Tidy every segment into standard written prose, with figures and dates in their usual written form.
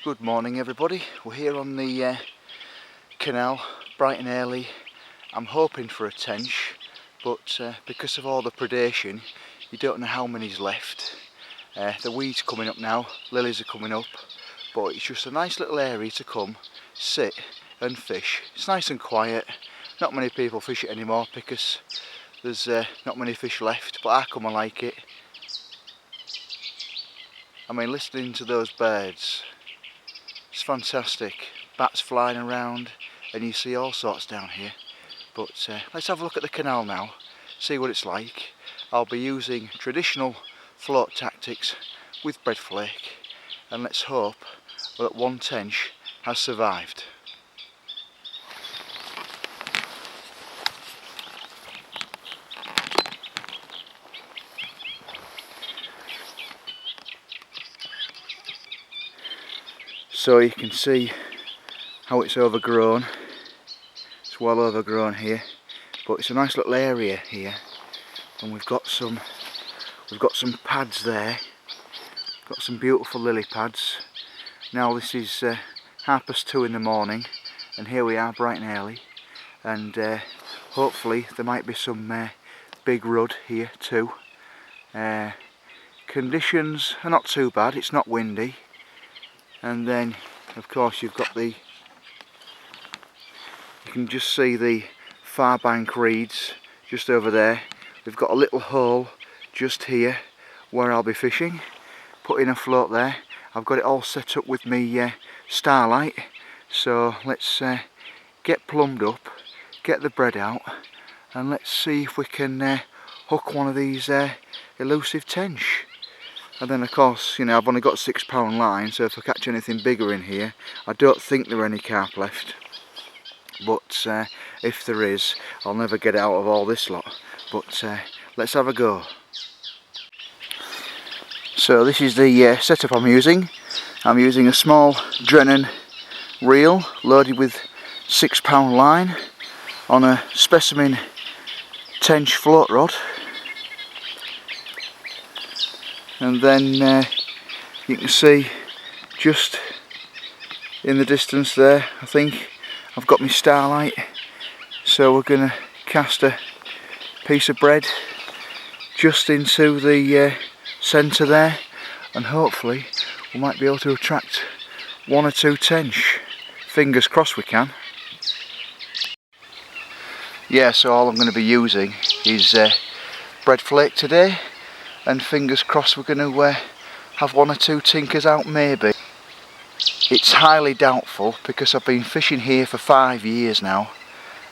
Good morning everybody, we're here on the canal, bright and early. I'm hoping for a tench, but because of all the predation you don't know how many's left. The weeds coming up now, lilies are coming up, but it's just a nice little area to come, sit and fish. It's nice and quiet, not many people fish it anymore because there's not many fish left, but I come and like it. I mean, listening to those birds, it's fantastic. Bats flying around and you see all sorts down here. But let's have a look at the canal now, see what it's like. I'll be using traditional float tactics with bread flake, and let's hope that one tench has survived. So you can see how it's overgrown. It's well overgrown here, but it's a nice little area here, and we've got some pads there. Got some beautiful lily pads. Now this is 2:30 in the morning, and here we are bright and early, and hopefully there might be some big rudd here too. Conditions are not too bad. It's not windy. And then of course you can just see the far bank reeds just over there. We've got a little hole just here where I'll be fishing, putting a float there. I've got it all set up with me starlight, so let's get plumbed up, get the bread out, and let's see if we can hook one of these elusive tench. And then of course, you know, I've only got a £6 line, so if I catch anything bigger in here, I don't think there are any carp left. But if there is, I'll never get out of all this lot. But let's have a go. So this is the setup I'm using. I'm using a small Drennan reel loaded with £6 line on a specimen tench float rod. And then you can see just in the distance there, I think I've got my starlight. So we're going to cast a piece of bread just into the centre there, and hopefully we might be able to attract one or two tench. Fingers crossed we can. Yeah, so all I'm going to be using is bread flake today. And fingers crossed we're going to have one or two tinkers out maybe. It's highly doubtful because I've been fishing here for 5 years now,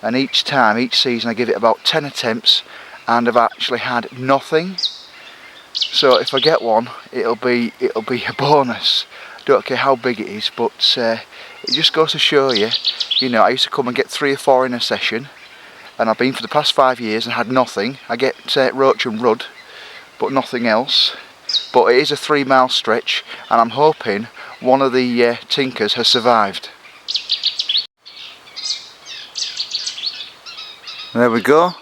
and each season I give it about 10 attempts and I've actually had nothing. So if I get one, it'll be a bonus. Don't care how big it is, but it just goes to show you, you know, I used to come and get 3 or 4 in a session, and I've been for the past 5 years and had nothing. I get roach and rudd, but nothing else. But it is a 3 mile stretch, and I'm hoping one of the tinkers has survived. There we go.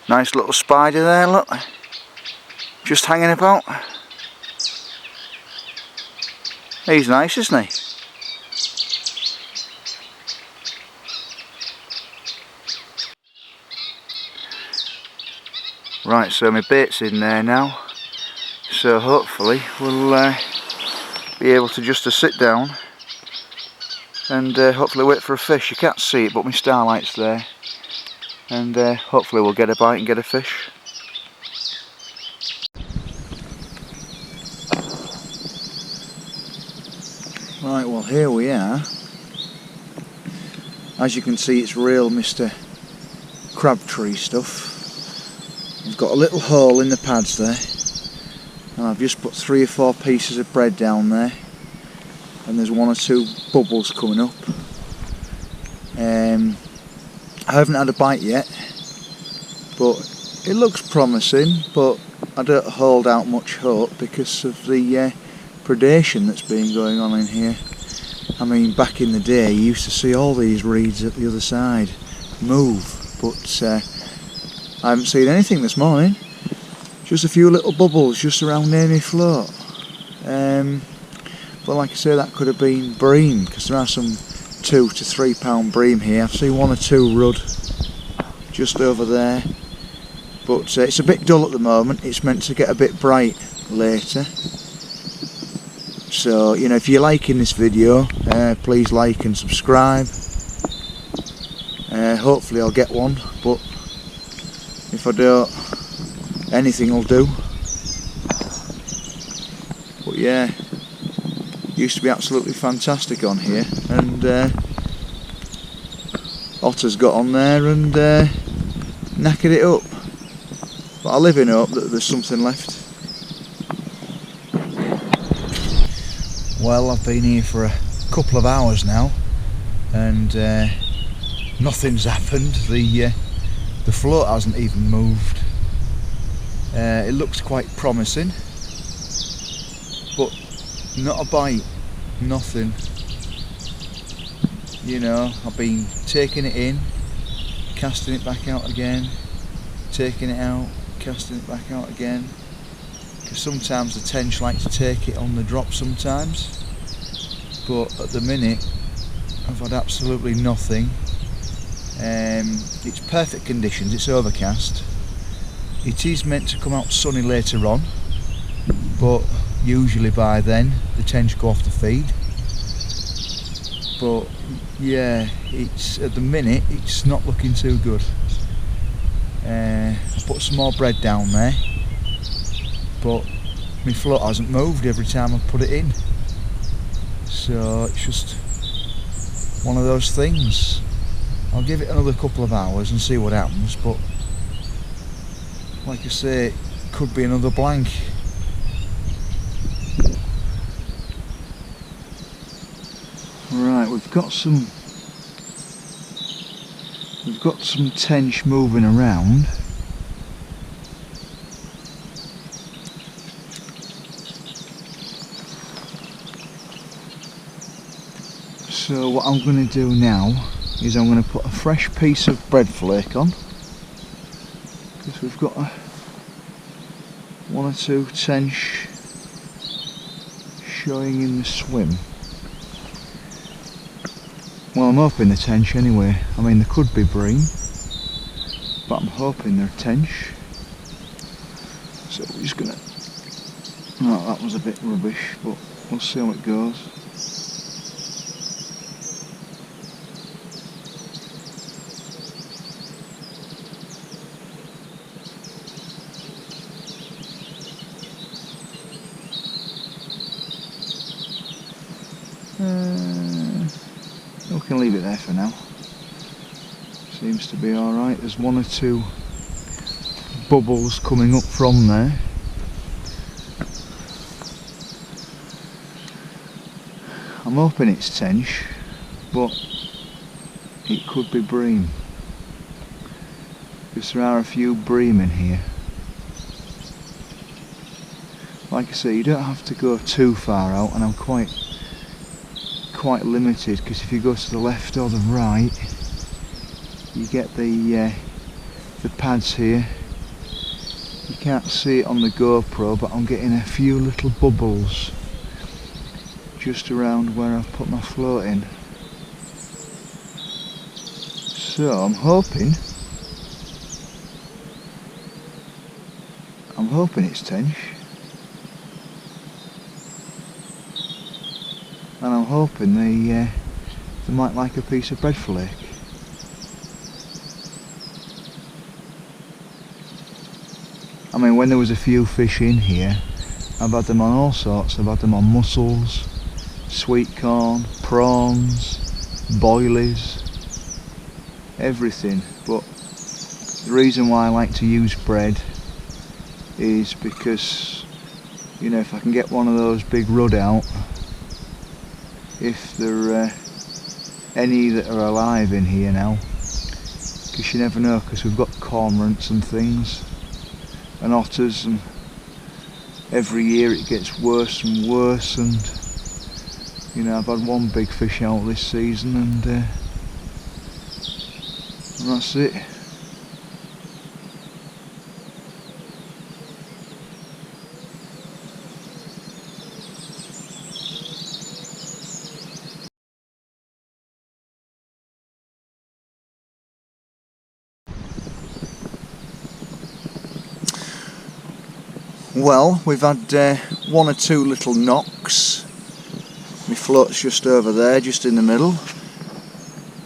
Nice little spider there, look. Just hanging about. He's nice, isn't he? Right, so my bait's in there now, so hopefully we'll be able to just sit down and hopefully wait for a fish. You can't see it, but my starlight's there, and hopefully we'll get a bite and get a fish. Right, well here we are. As you can see, it's real Mr. Crabtree stuff. I've got a little hole in the pads there, and I've just put 3 or 4 pieces of bread down there, and there's 1 or 2 bubbles coming up. I haven't had a bite yet, but it looks promising, but I don't hold out much hope because of the predation that's been going on in here. I mean, back in the day you used to see all these reeds at the other side move, but I haven't seen anything this morning. Just a few little bubbles just around near me float. But like I say, that could have been bream, because there are some 2 to 3 pound bream here. I've seen 1 or 2 rudd just over there, but it's a bit dull at the moment. It's meant to get a bit bright later. So, you know, if you're liking this video, please like and subscribe. Hopefully I'll get one, but if I don't, anything will do. But yeah, used to be absolutely fantastic on here, and otters got on there and knackered it up. But I live in hope that there's something left. Well, I've been here for a couple of hours now, and nothing's happened. The float hasn't even moved. It looks quite promising, but not a bite, nothing. You know, I've been taking it in, casting it back out again, taking it out, casting it back out again, because sometimes the tench like to take it on the drop sometimes, but at the minute I've had absolutely nothing. It's perfect conditions, it's overcast. It is meant to come out sunny later on, but usually by then the tench go off the feed. But yeah, it's at the minute it's not looking too good. I put some more bread down there, but my float hasn't moved every time I put it in. So it's just one of those things. I'll give it another couple of hours and see what happens, but like I say, it could be another blank. Right, we've got some tench moving around. So what I'm going to do now is I'm going to put a fresh piece of bread flake on, because we've got 1 or 2 tench showing in the swim. Well, I'm hoping they're tench anyway. I mean, there could be bream, but I'm hoping they're tench. So we're just gonna... Oh, that was a bit rubbish, but we'll see how it goes. We can leave it there for now. Seems to be alright. There's 1 or 2 bubbles coming up from there. I'm hoping it's tench, but it could be bream, because there are a few bream in here. Like I say, you don't have to go too far out, and I'm quite limited, because if you go to the left or the right, you get the pads here. You can't see it on the GoPro, but I'm getting a few little bubbles just around where I've put my float in. So I'm hoping it's tench. And I'm hoping they might like a piece of bread flake. I mean, when there was a few fish in here, I've had them on all sorts. I've had them on mussels, sweet corn, prawns, boilies, everything. But the reason why I like to use bread is because, you know, if I can get one of those big rudd out, if there are any that are alive in here now, because you never know, because we've got cormorants and things and otters, and every year it gets worse and worse, and you know, I've had 1 big fish out this season, and that's it. Well, we've had one or two little knocks. My float's just over there, just in the middle.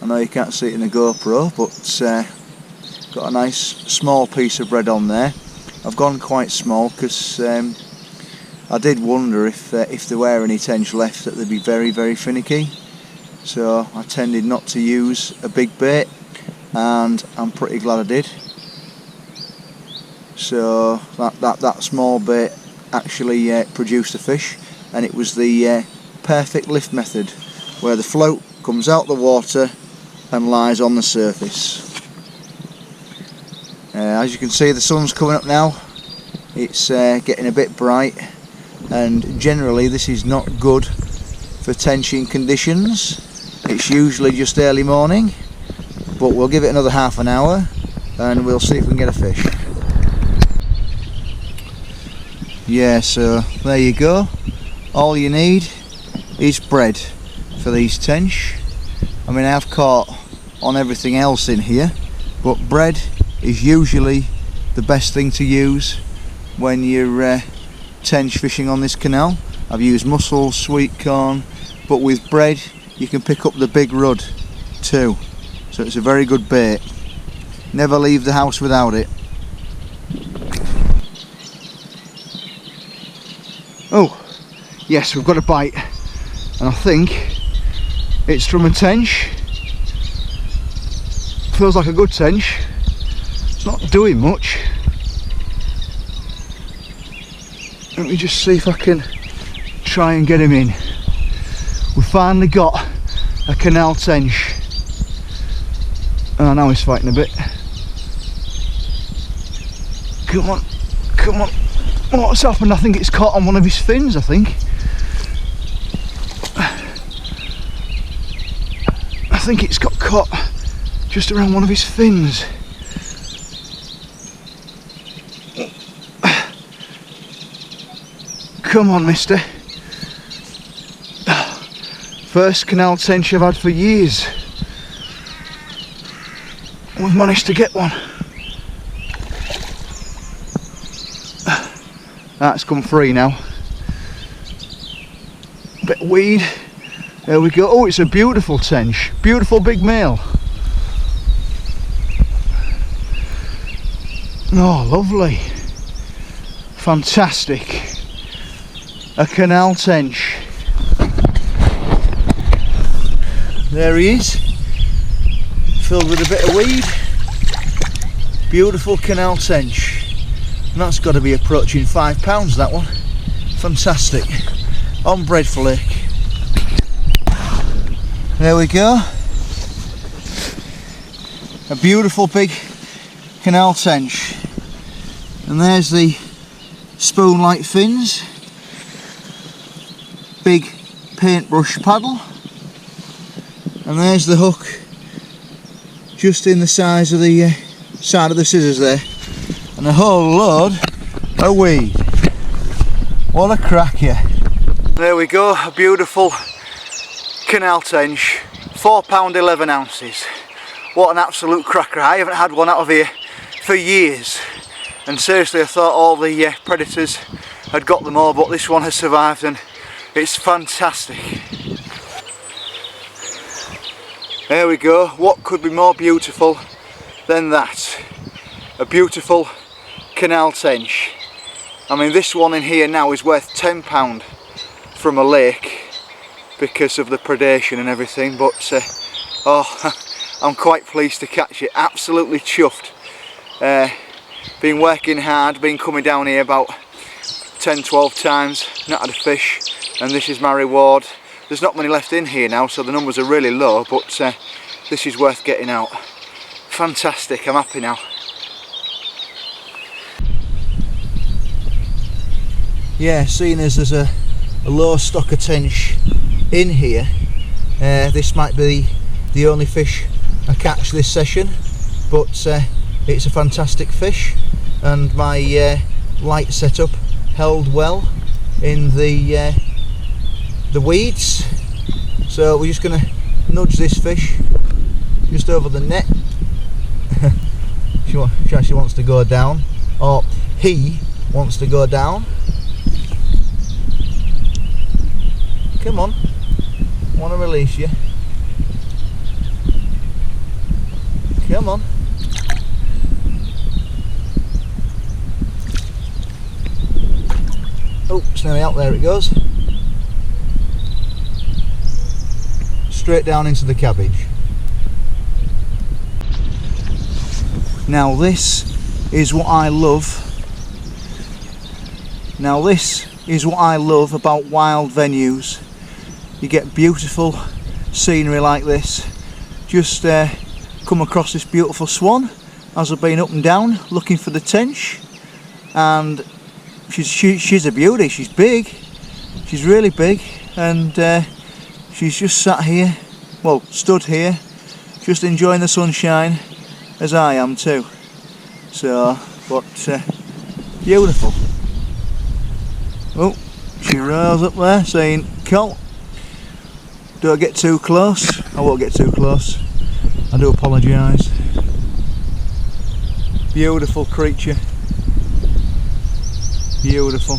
I know you can't see it in the GoPro, but got a nice small piece of bread on there. I've gone quite small because I did wonder if there were any tench left that they'd be very, very finicky. So I tended not to use a big bait, and I'm pretty glad I did. So that small bait actually produced a fish, and it was the perfect lift method, where the float comes out the water and lies on the surface. As you can see, the sun's coming up now. It's getting a bit bright, and generally this is not good for tenching conditions. It's usually just early morning, but we'll give it another half an hour and we'll see if we can get a fish. Yeah, so there you go. All you need is bread for these tench. I mean, I've caught on everything else in here, but bread is usually the best thing to use when you're tench fishing on this canal. I've used mussels, sweet corn, but with bread you can pick up the big rud too. So it's a very good bait. Never leave the house without it. Oh, yes, we've got a bite, and I think it's from a tench. Feels like a good tench. It's not doing much. Let me just see if I can try and get him in. We finally got a canal tench. Oh, now he's fighting a bit. Come on, come on. What's happened? I think it's caught on one of his fins, I think. I think it's got caught just around one of his fins. Come on, mister. First canal tench I've had for years. We've managed to get one. That's come free now. Bit of weed. There we go. Oh, it's a beautiful tench. Beautiful big male. Oh, lovely. Fantastic. A canal tench. There he is. Filled with a bit of weed. Beautiful canal tench. And that's got to be approaching £5, that one. Fantastic. On bread flake. There we go. A beautiful big canal tench. And there's the spoon-like fins. Big paintbrush paddle. And there's the hook, just in the size of the side of the scissors there. And a whole load of weed. What a cracker. There we go, a beautiful canal tench, £4 11 ounces. What an absolute cracker. I haven't had one out of here for years, and seriously I thought all the predators had got them all, but this one has survived and it's fantastic. There we go, what could be more beautiful than that? A beautiful canal tench. I mean, this one in here now is worth £10 from a lake because of the predation and everything, but oh, I'm quite pleased to catch it. Absolutely chuffed. Been working hard, been coming down here about 10-12 times, not had a fish, and this is my reward. There's not many left in here now, so the numbers are really low, but this is worth getting out. Fantastic, I'm happy now. Yeah, seeing as there's a low stock of tench in here, this might be the only fish I catch this session, but it's a fantastic fish, and my light setup held well in the weeds, so we're just going to nudge this fish just over the net. She actually wants to go down, or he wants to go down. Come on, I want to release you. Come on. Oh, it's nearly out, there it goes. Straight down into the cabbage. Now this is what I love. Now this is what I love about wild venues. You get beautiful scenery like this. Just come across this beautiful swan as I've been up and down looking for the tench, and she's a beauty. She's big, she's really big, and she's just sat here, well, stood here, just enjoying the sunshine as I am too. So, but beautiful. Oh, she rose up there saying, "Col, don't get too close." I won't get too close, I do apologise. Beautiful creature, beautiful.